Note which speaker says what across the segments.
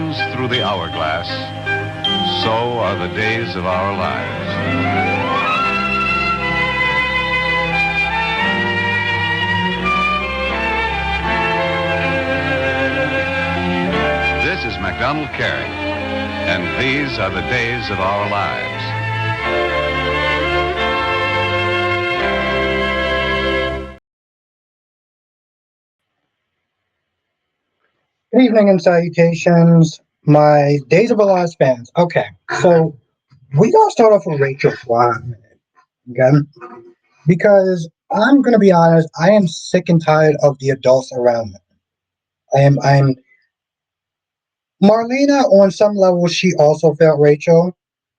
Speaker 1: runs through the hourglass, so are the days of our lives. This is MacDonald Carey, and these are the days of our lives.
Speaker 2: Good evening and salutations, my Days of Our Lives fans. Okay, so we gotta start off with Rachel for a minute, okay? Because I'm gonna be honest, I am sick and tired of the adults around me. I'm Marlena on some level. She also felt Rachel,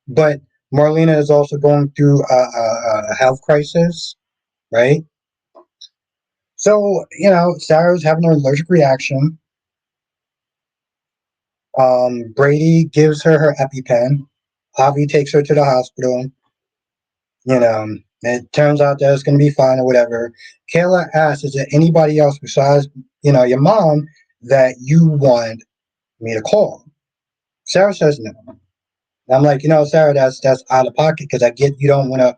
Speaker 2: but Marlena is also going through a health crisis, right? So Sarah's having an allergic reaction. Brady gives her EpiPen. Javi takes her to the hospital. It turns out that it's going to be fine or whatever. Kayla asks, is there anybody else besides, your mom that you want me to call? Sarah says no. And I'm like, Sarah, that's out of pocket because I get you don't want to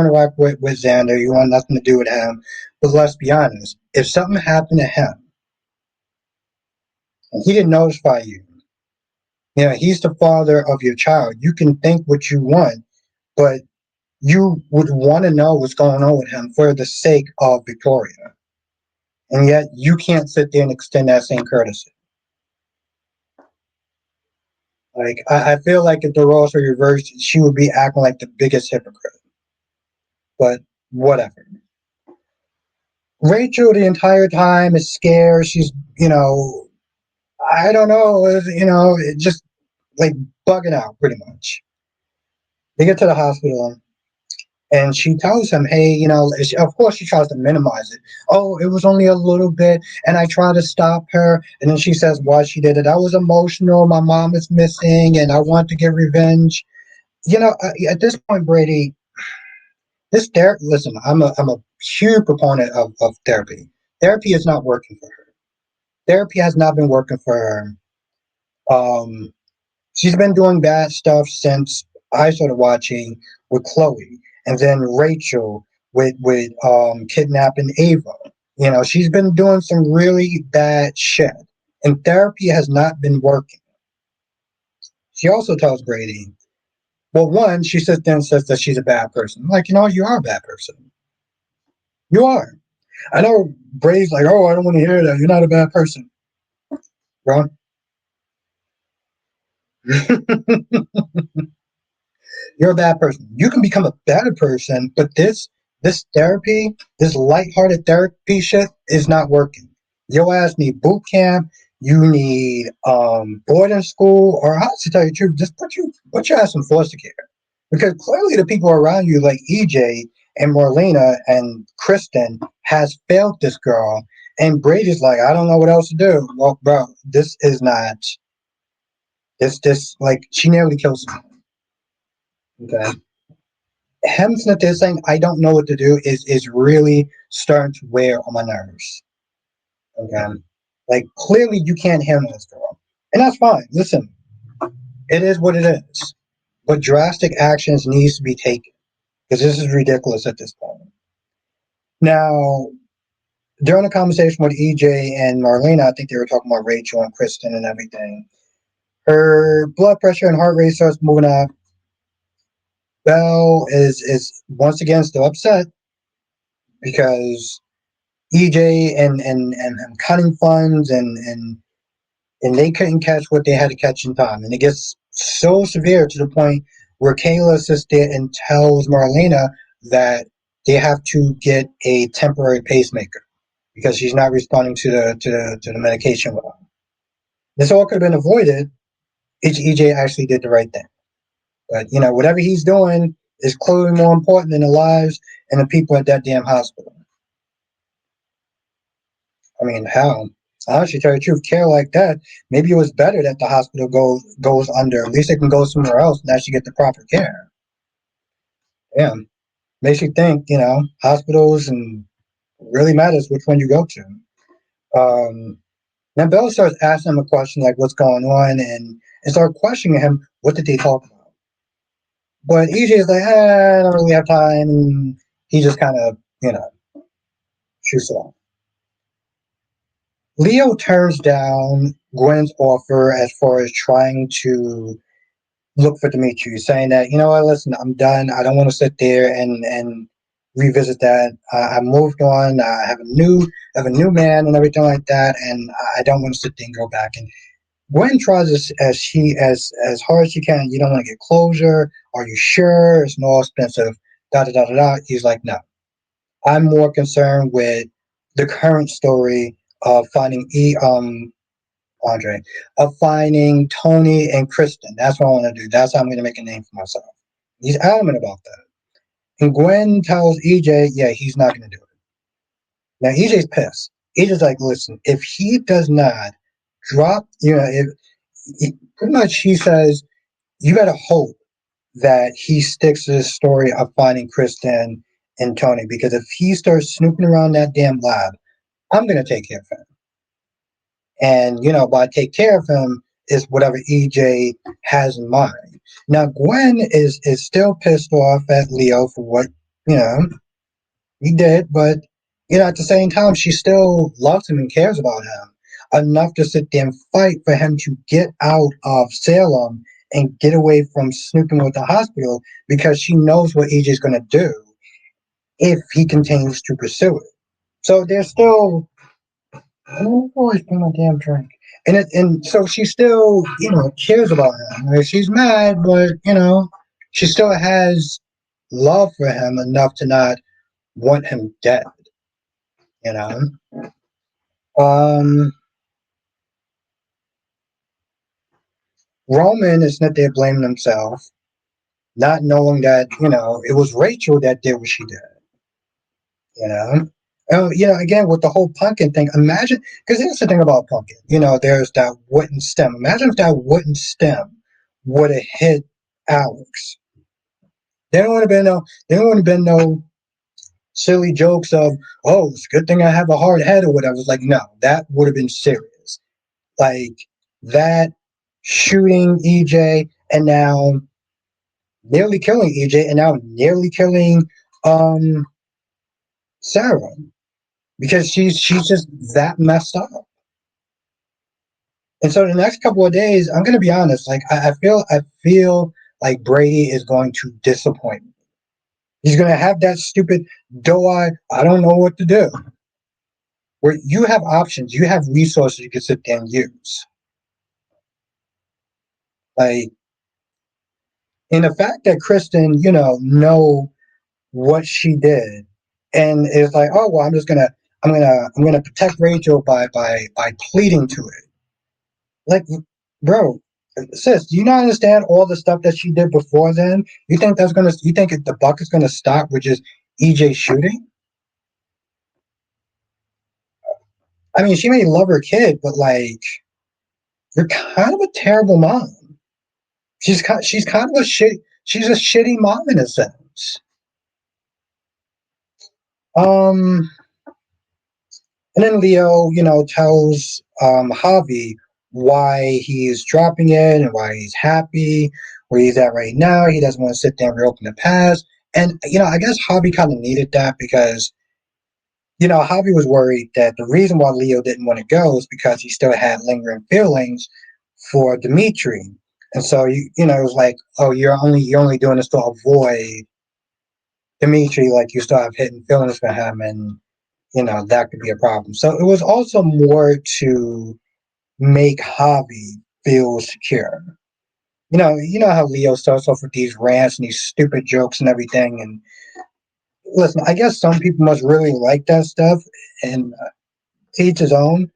Speaker 2: rock with Xander. You want nothing to do with him. But let's be honest. If something happened to him and he didn't notify you, he's the father of your child. You can think what you want, but you would want to know what's going on with him for the sake of Victoria. And yet you can't sit there and extend that same courtesy. Like, I feel like if the roles were reversed, she would be acting like the biggest hypocrite. But whatever. Rachel, the entire time, is scared. She's, I don't know, just like bugging out pretty much. They get to the hospital and she tells him, hey, of course she tries to minimize it. Oh, it was only a little bit, and I try to stop her. And then she says why she did it. I was emotional. My mom is missing, and I want to get revenge. At this point, Brady, listen, I'm a huge proponent of therapy. Therapy is not working for her. Therapy has not been working for her. She's been doing bad stuff since I started watching with Chloe, and then Rachel with kidnapping Ava. She's been doing some really bad shit, and therapy has not been working. She also tells Brady, well, one, she sits there and says that she's a bad person. I'm like, you are a bad person. You are. I know Brady's like, oh, I don't want to hear that. You're not a bad person, bro. You're a bad person. You can become a better person, but this therapy, this lighthearted therapy shit is not working. Your ass need boot camp. You need boarding school, or honestly, to tell you the truth, just put your ass in foster care, because clearly the people around you, like EJ and Marlena and Kristen, has failed this girl, and Brady's like, I don't know what else to do. Well, bro, this is not. This like she nearly kills him. Okay. Him sitting there saying I don't know what to do is really starting to wear on my nerves. Okay. Like clearly you can't handle this girl. And that's fine. Listen, it is what it is. But drastic actions needs to be taken. Because this is ridiculous at this point. Now, during the conversation with EJ and Marlena, I think they were talking about Rachel and Kristen and everything. Her blood pressure and heart rate starts moving up. Belle is once again still upset because EJ and cutting funds and they couldn't catch what they had to catch in time. And it gets so severe to the point where Kayla sits there and tells Marlena that they have to get a temporary pacemaker because she's not responding to the medication well. This all could have been avoided if EJ actually did the right thing. But whatever he's doing is clearly more important than the lives and the people at that damn hospital. I mean, hell, honestly, tell you the truth, care like that, maybe it was better that the hospital goes under. At least they can go somewhere else and actually get the proper care. Yeah, makes you think. Hospitals and really matters which one you go to. Now Bella starts asking him a question like, "What's going on?" and start questioning him. What did they talk about? But EJ is like, I don't really have time, and he just kind of, shoots off. Leo turns down Gwen's offer as far as trying to look for Dimitri, saying that, you know what, listen, I'm done. I don't want to sit there and revisit that. I moved on. I have a new man and everything like that, and I don't want to sit there and go back. And Gwen tries as hard as she can. You don't want to get closure. Are you sure? It's no expensive. Da da da da da. He's like, no. I'm more concerned with the current story of finding Andre, of finding Tony and Kristen. That's what I want to do. That's how I'm going to make a name for myself. He's adamant about that. And Gwen tells EJ, yeah, he's not going to do it. Now EJ's pissed. EJ's like, listen, if he does not drop, pretty much he says, you better hope that he sticks to this story of finding Kristen and Tony, because if he starts snooping around that damn lab, I'm going to take care of him. And, by take care of him is whatever EJ has in mind. Now, Gwen is still pissed off at Leo for what, you know, he did, but, at the same time, she still loves him and cares about him enough to sit there and fight for him to get out of Salem and get away from snooping with the hospital, because she knows what EJ's going to do if he continues to pursue it. So they're still. I don't always bring my damn drink. And so she still, cares about him. Like, she's mad, but she still has love for him enough to not want him dead. You know. Um, Roman is not there blaming himself, not knowing that it was Rachel that did what she did. You know. Again, with the whole pumpkin thing, imagine, because here's the thing about pumpkin. There's that wooden stem. Imagine if that wooden stem would have hit Alex. There would have been no silly jokes of, oh, it's a good thing I have a hard head or whatever. It's like, no, that would have been serious. Like that shooting EJ and now nearly killing EJ and now nearly killing um Sarah, because she's just that messed up. And so the next couple of days, I'm gonna be honest, like I feel like Brady is going to disappoint me. He's gonna have that stupid I don't know what to do. Where you have options, you have resources you can sit there and use. Like, and the fact that Kristen, know what she did and is like, oh well, I'm gonna protect Rachel by pleading to it. Like, bro, sis, do you not understand all the stuff that she did before then? You think the buck is gonna stop with just EJ shooting? I mean, she may love her kid, but like, you're kind of a terrible mom. She's kind of a she's a shitty mom in a sense. Um, and then Leo, tells Javi why he's dropping it and why he's happy where he's at right now. He doesn't want to sit there and reopen the past. And I guess Javi kind of needed that because Javi was worried that the reason why Leo didn't want to go is because he still had lingering feelings for Dimitri. And so it was like, oh, you're only doing this to avoid Dimitri, like you still have hidden feelings for him, and that could be a problem. So it was also more to make Javi feel secure. You know how Leo starts off with these rants and these stupid jokes and everything. And listen, I guess some people must really like that stuff, and each his own.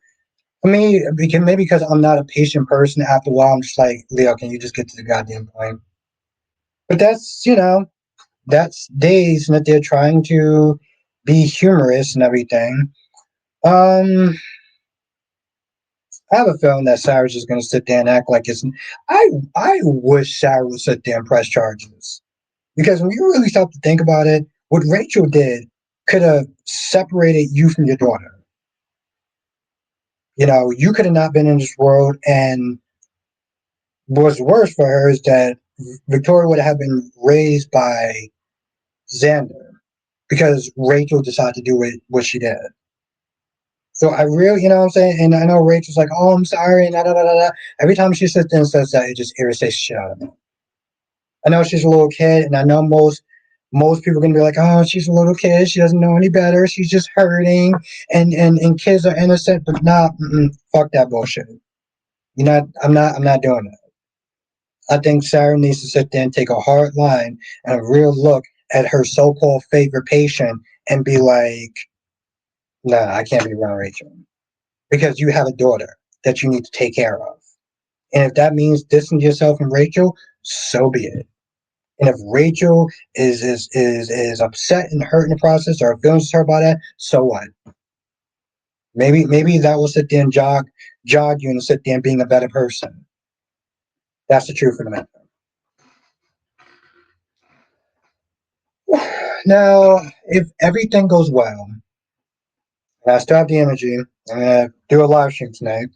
Speaker 2: I mean, maybe because I'm not a patient person. After a while, I'm just like, Leo, can you just get to the goddamn point? But that's days that they're trying to be humorous and everything. Um, I have a feeling that Sarah's just going to sit there and act like it's. I wish Sarah would sit there and press charges, because when you really stop to think about it, what Rachel did could have separated you from your daughter. You know, you could have not been in this world, and what's worse for her is that Victoria would have been raised by Xander because Rachel decided to do what she did. So I really, you know what I'm saying? And I know Rachel's like, oh, I'm sorry, and da da da da. Every time she sits there and says that, it just irritates the shit out of me. I know she's a little kid, and I know most people are gonna be like, oh, she's a little kid, she doesn't know any better, she's just hurting, and kids are innocent, but nah, fuck that bullshit. You know, I'm not doing it. I think Sarah needs to sit there and take a hard line and a real look at her so-called favorite patient and be like, nah, I can't be around Rachel because you have a daughter that you need to take care of. And if that means distancing yourself from Rachel, so be it. And if Rachel is upset and hurt in the process or feelings hurt by that, so what? Maybe that will sit there and jog you and sit there and being a better person. That's the truth of the matter. Now, if everything goes well, and I still have the energy, I'm gonna do a live stream tonight.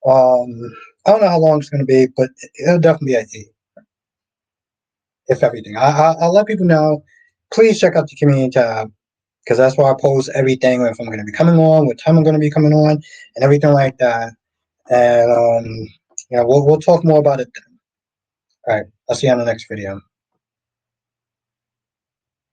Speaker 2: I don't know how long it's gonna be, but it'll definitely be at 8. If everything, I'll let people know. Please check out the community tab because that's where I post everything. If I'm gonna be coming on, what time I'm gonna be coming on, and everything like that. And we'll talk more about it then. All right, I'll see you on the next video.